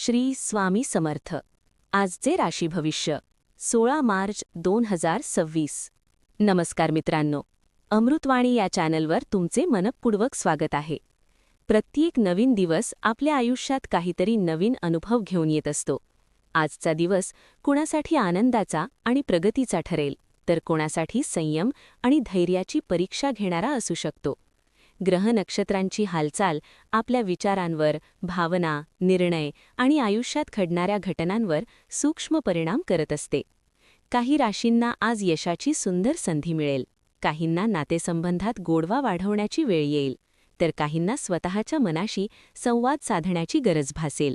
श्री स्वामी समर्थ. आजचे राशी भविष्य 16 मार्च 2026. नमस्कार मित्रांनो, अमृतवाणी या चॅनलवर तुमचे मनःपूर्वक स्वागत आहे. प्रत्येक नवीन दिवस आपल्या आयुष्यात काहीतरी नवीन अनुभव घेऊन येत असतो. आजचा दिवस कुणासाठी आनंदाचा आणि प्रगतीचा ठरेल, तर कोणासाठी संयम आणि धैर्याची परीक्षा घेणारा असू शकतो. ग्रह नक्षत्रांची हालचाल आपल्या विचारांवर, भावना, निर्णय आणि आयुष्यात घडणाऱ्या घटनांवर सूक्ष्म परिणाम करत असते. काही राशींना आज यशाची सुंदर संधी मिळेल, काहींना नातेसंबंधात गोडवा वाढवण्याची वेळ येईल, तर काहींना स्वतःच्या मनाशी संवाद साधण्याची गरज भासेल.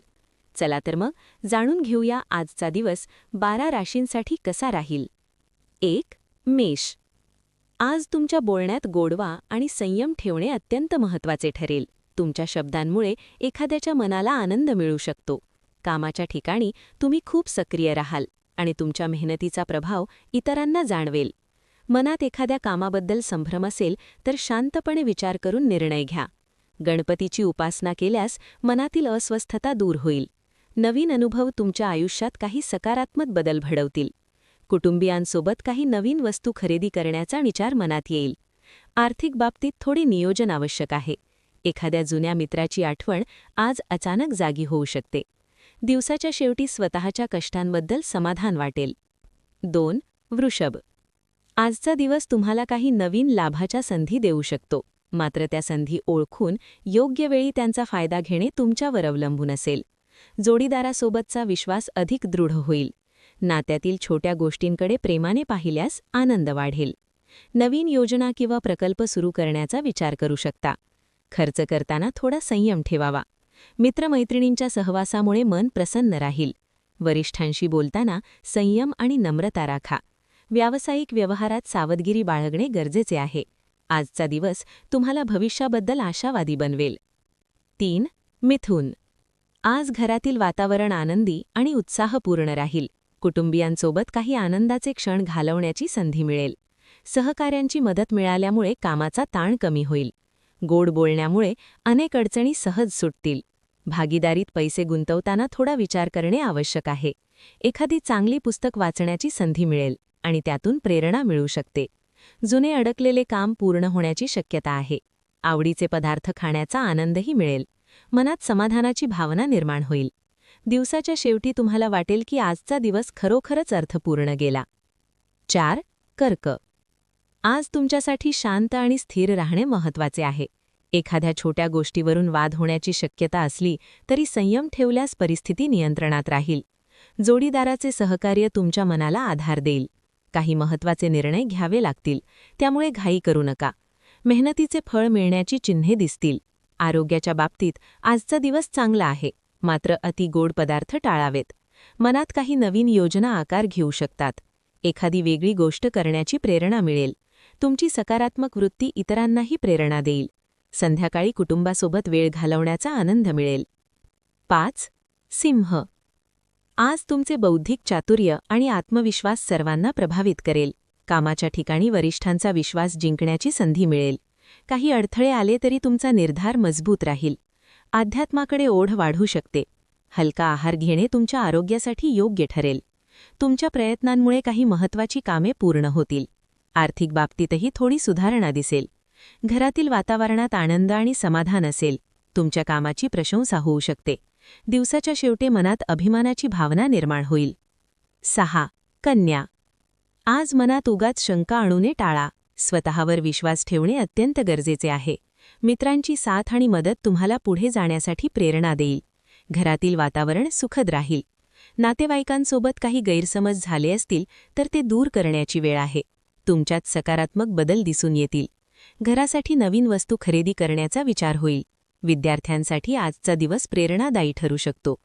चला तर मग जाणून घेऊया आजचा दिवस 12 राशींसाठी कसा राहील. 1. मेष. आज तुमच्या बोलण्यात गोडवा आणि संयम ठेवणे अत्यंत महत्त्वाचे ठरेल. तुमच्या शब्दांमुळे एखाद्याच्या मनाला आनंद मिळू शकतो. कामाच्या ठिकाणी तुम्ही खूप सक्रिय राहाल आणि तुमच्या मेहनतीचा प्रभाव इतरांना जाणवेल. मनात एखाद्या कामाबद्दल संभ्रम असेल तर शांतपणे विचार करून निर्णय घ्या. गणपतीची उपासना केल्यास मनातील अस्वस्थता दूर होईल. नवीन अनुभव तुमच्या आयुष्यात काही सकारात्मक बदल घडवतील. कुटुंबियांसोबत काही नवीन वस्तू खरेदी करण्याचा विचार मनात येईल. आर्थिक बाबतीत थोडे नियोजन आवश्यक आहे. एखाद्या जुन्या मित्राची आठवण आज अचानक जागी होऊ शकते. दिवसाच्या शेवटी स्वतःच्या कष्टांबद्दल समाधान वाटेल. 2. वृषभ. आजचा दिवस तुम्हाला काही नवीन लाभाच्या संधी देऊ शकतो, मात्र त्या संधी ओळखून योग्य वेळी त्यांचा फायदा घेणे तुमच्यावर अवलंबून असेल. जोडीदारासोबतचा विश्वास अधिक दृढ होईल. नात्यातील छोट्या गोष्टींकडे प्रेमाने पाहिल्यास आनंद वाढेल. नवीन योजना किंवा प्रकल्प सुरू करण्याचा विचार करू शकता. खर्च करताना थोडा संयम ठेवावा. मित्रमैत्रिणींच्या सहवासामुळे मन प्रसन्न राहील. वरिष्ठांशी बोलताना संयम आणि नम्रता राखा. व्यावसायिक व्यवहारात सावधगिरी बाळगणे गरजेचे आहे. आजचा दिवस तुम्हाला भविष्याबद्दल आशावादी बनवेल. 3. मिथुन. आज घरातील वातावरण आनंदी आणि उत्साहपूर्ण राहील. कुटुंबियांसोबत काही आनंदाचे क्षण घालवण्याची संधी मिळेल. सहकाऱ्यांची मदत मिळाल्यामुळे कामाचा ताण कमी होईल. गोड बोलण्यामुळे अनेक अडचणी सहज सुटतील. भागीदारीत पैसे गुंतवताना थोडा विचार करणे आवश्यक आहे. एखादी चांगली पुस्तक वाचण्याची संधी मिळेल आणि त्यातून प्रेरणा मिळू शकते. जुने अडकलेले काम पूर्ण होण्याची शक्यता आहे. आवडीचे पदार्थ खाण्याचा आनंदही मिळेल. मनात समाधानाची भावना निर्माण होईल. दिवसाच्या शेवटी तुम्हाला वाटेल की आजचा दिवस खरोखरच अर्थपूर्ण गेला. 4. कर्क. आज तुमच्यासाठी शांत आणि स्थिर राहणे महत्त्वाचे आहे. एखाद्या छोट्या गोष्टीवरून वाद होण्याची शक्यता असली तरी संयम ठेवल्यास परिस्थिती नियंत्रणात राहील. जोडीदाराचे सहकार्य तुमच्या मनाला आधार देईल. काही महत्त्वाचे निर्णय घ्यावे लागतील, त्यामुळे घाई करू नका. मेहनतीचे फळ मिळण्याची चिन्हे दिसतील. आरोग्याच्या बाबतीत आजचा दिवस चांगला आहे, मात्र अति गोड पदार्थ टाळावेत. मनात काही नवीन योजना आकार घेऊ शकतात. एखादी वेगळी गोष्ट करण्याची प्रेरणा मिळेल. तुमची सकारात्मक वृत्ती इतरांनाही प्रेरणा देईल. संध्याकाळी कुटुंबासोबत वेळ घालवण्याचा आनंद मिळेल. 5. सिंह. आज तुमचे बौद्धिक चातुर्य आणि आत्मविश्वास सर्वांना प्रभावित करेल. कामाच्या ठिकाणी वरिष्ठांचा विश्वास जिंकण्याची संधी मिळेल. काही अडथळे आले तरी तुमचा निर्धार मजबूत राहील. अध्यात्माकडे ओढ वाढू शकते. हलका आहार घेणे तुमच्या आरोग्यासाठी योग्य ठरेल. तुमच्या प्रयत्नांमुळे काही महत्त्वाची कामे पूर्ण होतील. आर्थिक बाबतीतही थोडी सुधारणा दिसेल. घरातील वातावरणात आनंद आणि समाधान असेल. तुमच्या कामाची प्रशंसा होऊ शकते. दिवसाच्या शेवटी मनात अभिमानाची भावना निर्माण होईल. 6. कन्या. आज मनात उगाच शंका आणूने टाळा. स्वतःवर विश्वास ठेवणे अत्यंत गरजेचे आहे. मित्रांची साथ आणि मदत तुम्हाला पुढे जाण्यासाठी प्रेरणा देईल. घरातील वातावरण सुखद राहील. नातेवाईकांसोबत काही गैरसमज झाले असतील तर ते दूर करण्याची वेळ आहे. तुमच्यात सकारात्मक बदल दिसून येतील. घरासाठी नवीन वस्तू खरेदी करण्याचा विचार होईल. विद्यार्थ्यांसाठी आजचा दिवस प्रेरणादायी ठरू शकतो.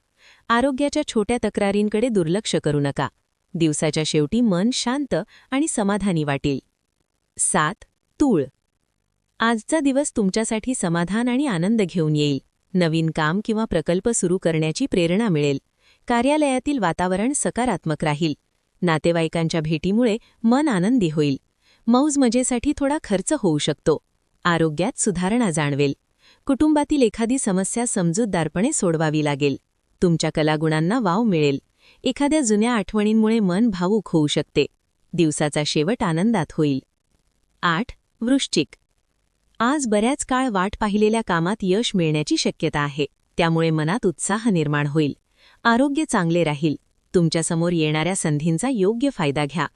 आरोग्याच्या छोट्या तक्रारींकडे दुर्लक्ष करू नका. दिवसाच्या शेवटी मन शांत आणि समाधानी वाटेल. 7. तूळ. आजचा दिवस तुमच्यासाठी समाधान आणि आनंद घेऊन येईल. नवीन काम किंवा प्रकल्प सुरू करण्याची प्रेरणा मिळेल. कार्यालयातील वातावरण सकारात्मक राहील. नातेवाईकांच्या भेटीमुळे मन आनंदी होईल. मौज-मजेसाठी थोडा खर्च होऊ शकतो. आरोग्यात सुधारणा जाणवेल. कुटुंबातील एखादी समस्या समजूतदारपणे सोडवावी लागेल. तुमच्या कलागुणांना वाव मिळेल. एखाद्या जुन्या आठवणींमुळे मन भावूक होऊ शकते. दिवसाचा शेवट आनंदात होईल. 8. वृश्चिक. आज बऱ्याच काळ वाट पाहिलेल्या कामात यश मिळण्याची शक्यता आहे. त्यामुळे मनात उत्साह निर्माण होईल. आरोग्य चांगले राहील. तुमच्यासमोर येणाऱ्या संधींचा योग्य फायदा घ्या.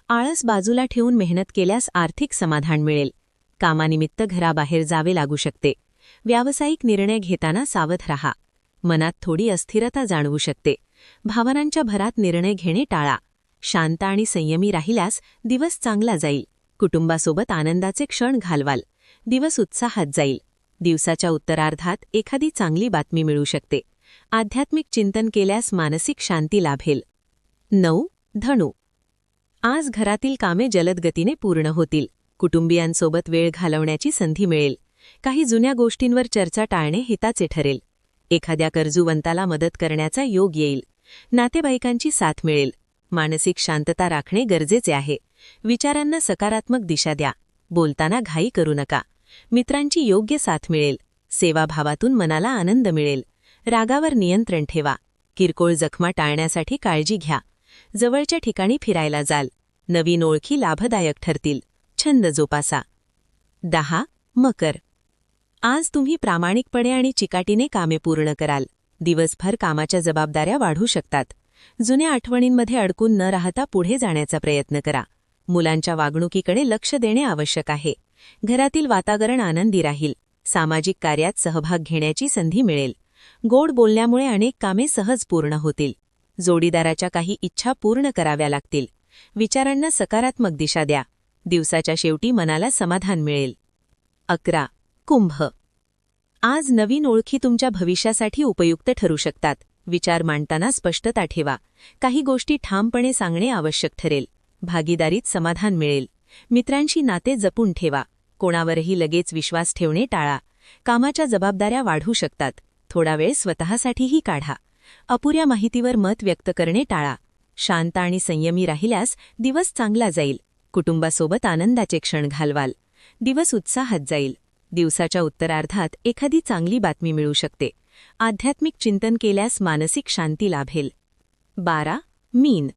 आळस बाजूला ठेवून मेहनत केल्यास आर्थिक समाधान मिळेल. कामानिमित्त घराबाहेर जावे लागू शकते. व्यावसायिक निर्णय घेताना सावध रहा. मनात थोडी अस्थिरता जाणवू शकते. भावनांच्या भरात निर्णय घेणे टाळा. शांत आणि संयमी राहिल्यास दिवस चांगला जाईल. कुटुंबासोबत आनंदाचे क्षण घालवाल. दिवस उत्साहात जाईल. दिवसाच्या उत्तरार्धात एखादी चांगली बातमी मिळू शकते. आध्यात्मिक चिंतन केल्यास मानसिक शांती लाभेल. 9. धनु. आज घरातील कामे जलद गतीने पूर्ण होतील. कुटुंबियांसोबत वेळ घालवण्याची संधी मिळेल. काही जुन्या गोष्टींवर चर्चा टाळणे हिताचे ठरेल. एखाद्या गरजूवंताला मदत करण्याचा योग येईल. नातेवाईकांची साथ मिळेल. मानसिक शांतता राखणे गरजेचे आहे. विचारांना सकारात्मक दिशा द्या. बोलताना घाई करू नका. मित्रांची योग्य साथ मिळेल. सेवाभावातून मनाला आनंद मिळेल. रागावर नियंत्रण ठेवा. किरकोळ जखमा टाळण्यासाठी काळजी घ्या. जवळच्या ठिकाणी फिरायला जाल. नवीन ओळखी लाभदायक ठरतील. छंद जोपासा. 10. मकर. आज तुम्ही प्रामाणिकपणे आणि चिकाटीने कामे पूर्ण कराल. दिवसभर कामाच्या जबाबदाऱ्या वाढू शकतात. जुन्या आठवणींमध्ये अडकून न राहता पुढे जाण्याचा प्रयत्न करा. मुलांच्या वागणुकीकडे लक्ष देणे आवश्यक आहे. घरातील वातावरण आनंदी राहील. सामाजिक कार्यात सहभाग घेण्याची संधी मिळेल. गोड बोलण्यामुळे अनेक कामे सहज पूर्ण होतील. जोडीदाराच्या काही इच्छा पूर्ण कराव्या लागतील. विचारांना सकारात्मक दिशा द्या. दिवसाच्या शेवटी मनाला समाधान मिळेल. 11. कुंभ. आज नवीन ओळखी तुमच्या भविष्यासाठी उपयुक्त ठरू शकतात. विचार मांडताना स्पष्टता ठेवा. काही गोष्टी ठामपणे सांगणे आवश्यक ठरेल. भागीदारीत समाधान मिळेल. मित्रांशी नाते जपून ठेवा. कोणावरही लगेच विश्वास ठेवणे टाळा. कामाच्या जबाबदाऱ्या वाढू शकतात. थोडा वेळ स्वतःसाठीही काढा. अपुऱ्या माहितीवर मत व्यक्त करणे टाळा. शांत आणि संयमी राहिल्यास दिवस चांगला जाईल. कुटुंबासोबत आनंदाचे क्षण घालवाल. दिवस उत्साहात जाईल. दिवसाच्या उत्तरार्धात एखादी चांगली बातमी मिळू शकते. आध्यात्मिक चिंतन केल्यास मानसिक शांती लाभेल. 12. मीन.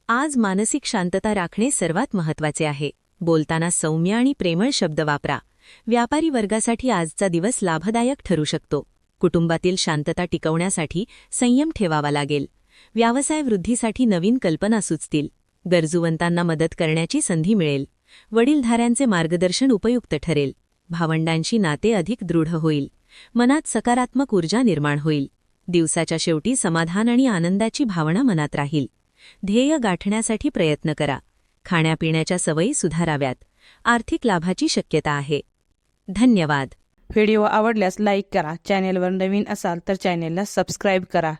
आज मानसिक शांतता राखणे सर्वात महत्त्वाचे आहे. बोलताना सौम्य आणि प्रेमळ शब्द वापरा. व्यापारी वर्गासाठी आजचा दिवस लाभदायक ठरू शकतो. कुटुंबातील शांतता टिकवण्यासाठी संयम ठेवावा लागेल. व्यवसाय वृद्धीसाठी नवीन कल्पना सुचतील. गरजूवंतांना मदत करण्याची संधी मिळेल. वडीलधाऱ्यांचे मार्गदर्शन उपयुक्त ठरेल. भावंडांशी नाते अधिक दृढ होईल. मनात सकारात्मक ऊर्जा निर्माण होईल. दिवसाच्या शेवटी समाधान आणि आनंदाची भावना मनात राहील. ध्येय गाठण्यासाठी प्रयत्न करा. खाण्यापिण्याच्या सवयी सुधाराव्यात. आर्थिक लाभाची शक्यता आहे. धन्यवाद. व्हिडिओ आवडल्यास लाईक करा. चॅनेलवर नवीन असाल तर चॅनेलला सबस्क्राईब करा.